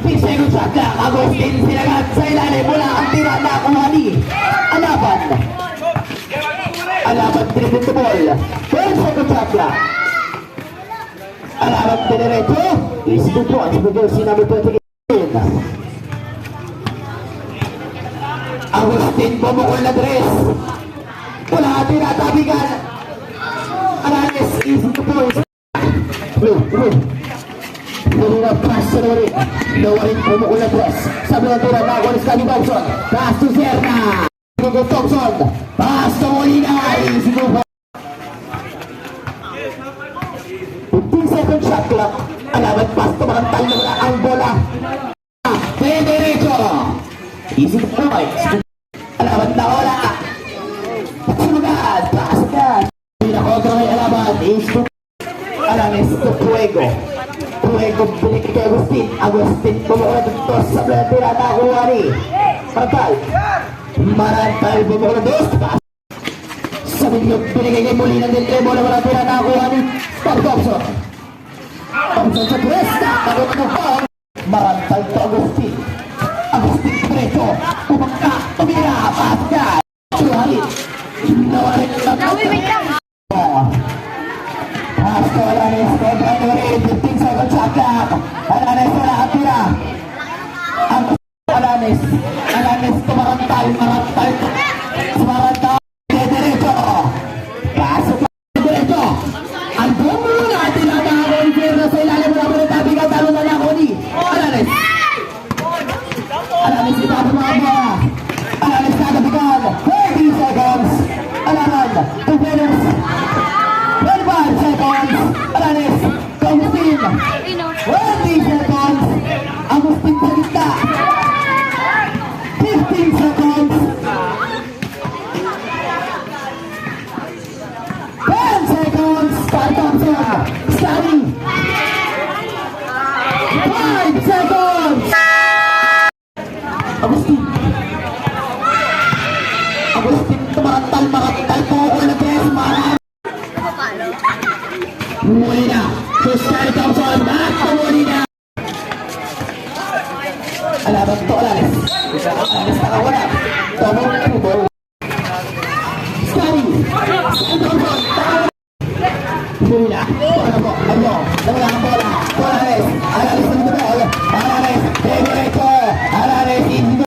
15 seconds shot lang. Agustin sinagat sa ilalim mula ang tira na kuha ni Alaban. Alaban driven the ball. 12 seconds shot lang. Alaban dinerecho. Easy to points for jersey number 28. Agustin bumukol na dress. Wala tira tabigan. Alanes easy to points. Nurina pass sa Lorin. Lorin bumukol na dress. Sabi na tira na Walis Kali Thompson. Pass to Serna. Hugo Thompson. Pass to Molina. Easy to points. 15 second shot clock. Alaman pass to Marantal na wala ang bola. Federico. Easy to points. Alaman na wala. Sumagad. Pass agad. Pinakontra kay Alaman. Easy to Alanes to Puego. Puego binig kay Agustin. Agustin bumukol na dito sa tira na kuha ni Marantal. Marantal bumukol na dito. Sabi niyo binigay kay Molina del Remo na wala tira na kuha ni Thompson. Thompson sa Presta. Tagot ng foul. Marantal to Agustin. Agustin Preto. Pumangka. Tumira. Pasga. Suharit. Nawarin lang. Pasto Alanes. Kontra Turin. 15 seconds shot clock. Alanes wala ang tira. Alanes. Alanes to Marantal. Marantal. Marantal. Derecho. Pasok Derecho. Ang bumo natin ang mga sa ilalim mo na tabigan. Talo na lang ako ni Alanes. Alanes ito ang mga bola. Alanes kagabigan. 30 seconds. Alaman. 2 minutes. 25 seconds. Alanes. Agustin. 20 seconds. Agustin sa gitna. 15 seconds. 10 seconds. Para Thompson. Scary. 5 seconds. Agustin. Agustin tumarantal. Marantal po ako na tres. Molina. To Scary Thompson. Back to Molina. Alaban to Alanes. Alanes nakawala. Tomong Kubo. Scary. Thompson. Molina.